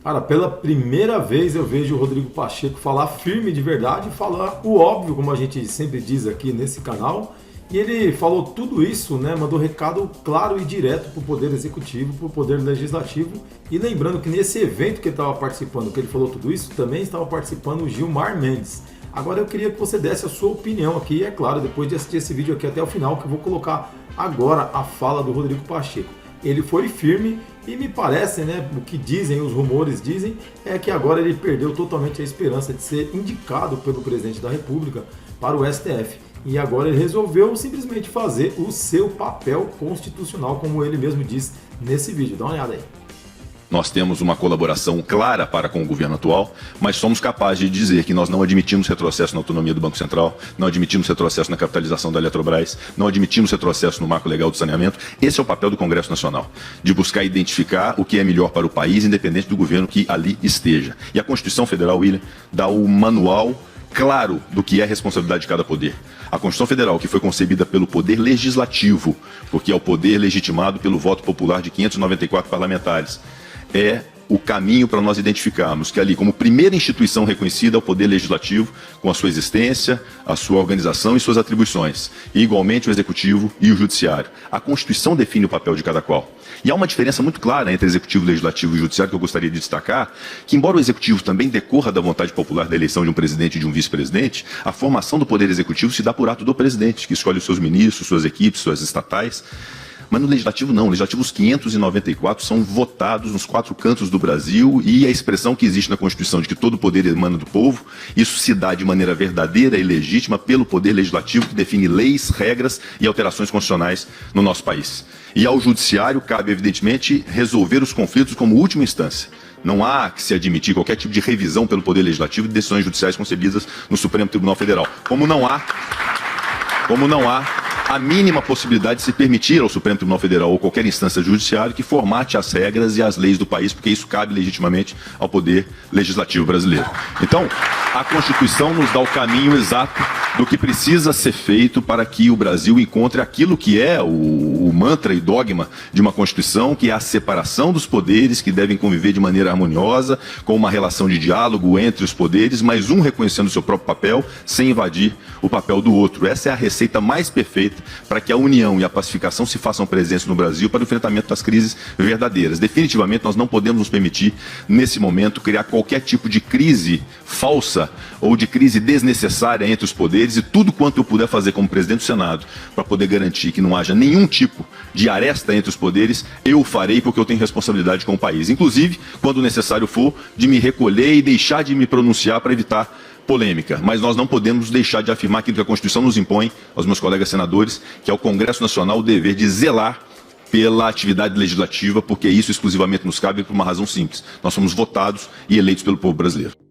Cara, pela primeira vez eu vejo o Rodrigo Pacheco falar firme de verdade, falar o óbvio, como a gente sempre diz aqui nesse canal. E ele falou tudo isso, né? Mandou recado claro e direto para o Poder Executivo, para o Poder Legislativo. E lembrando que nesse evento que ele estava participando, que ele falou tudo isso, também estava participando o Gilmar Mendes. Agora eu queria que você desse a sua opinião aqui, e é claro, depois de assistir esse vídeo aqui até o final, que eu vou colocar agora a fala do Rodrigo Pacheco. Ele foi firme e me parece, né, o que dizem, os rumores dizem, é que agora ele perdeu totalmente a esperança de ser indicado pelo presidente da República para o STF. E agora ele resolveu simplesmente fazer o seu papel constitucional, como ele mesmo diz nesse vídeo. Dá uma olhada aí. Nós temos uma colaboração clara para com o governo atual, mas somos capazes de dizer que nós não admitimos retrocesso na autonomia do Banco Central, não admitimos retrocesso na capitalização da Eletrobras, não admitimos retrocesso no marco legal do saneamento. Esse é o papel do Congresso Nacional, de buscar identificar o que é melhor para o país, independente do governo que ali esteja. E a Constituição Federal, William, dá o manual claro do que é a responsabilidade de cada poder. A Constituição Federal, que foi concebida pelo Poder Legislativo, porque é o poder legitimado pelo voto popular de 594 parlamentares, é o caminho para nós identificarmos que ali, como primeira instituição reconhecida, é o Poder Legislativo, com a sua existência, a sua organização e suas atribuições, e igualmente o Executivo e o Judiciário. A Constituição define o papel de cada qual. E há uma diferença muito clara entre Executivo, Legislativo e Judiciário que eu gostaria de destacar, que embora o Executivo também decorra da vontade popular da eleição de um presidente e de um vice-presidente, a formação do Poder Executivo se dá por ato do presidente, que escolhe os seus ministros, suas equipes, suas estatais. Mas no Legislativo não, no Legislativo os 594 são votados nos 4 cantos do Brasil e a expressão que existe na Constituição de que todo poder emana do povo, isso se dá de maneira verdadeira e legítima pelo Poder Legislativo que define leis, regras e alterações constitucionais no nosso país. E ao Judiciário cabe, evidentemente, resolver os conflitos como última instância. Não há que se admitir qualquer tipo de revisão pelo Poder Legislativo de decisões judiciais concebidas no Supremo Tribunal Federal, como não há a mínima possibilidade de se permitir ao Supremo Tribunal Federal ou qualquer instância judiciária que formate as regras e as leis do país, porque isso cabe legitimamente ao Poder Legislativo brasileiro. Então, a Constituição nos dá o caminho exato do que precisa ser feito para que o Brasil encontre aquilo que é o mantra e dogma de uma Constituição, que é a separação dos poderes, que devem conviver de maneira harmoniosa, com uma relação de diálogo entre os poderes, mas um reconhecendo o seu próprio papel, sem invadir o papel do outro. Essa é a receita mais perfeita para que a união e a pacificação se façam presentes no Brasil para o enfrentamento das crises verdadeiras. Definitivamente, nós não podemos nos permitir, nesse momento, criar qualquer tipo de crise falsa ou de crise desnecessária entre os poderes, e tudo quanto eu puder fazer como presidente do Senado para poder garantir que não haja nenhum tipo de aresta entre os poderes, eu o farei, porque eu tenho responsabilidade com o país. Inclusive, quando necessário for, de me recolher e deixar de me pronunciar para evitar polêmica, mas nós não podemos deixar de afirmar aquilo que a Constituição nos impõe, aos meus colegas senadores, que é o Congresso Nacional o dever de zelar pela atividade legislativa, porque isso exclusivamente nos cabe por uma razão simples. Nós somos votados e eleitos pelo povo brasileiro.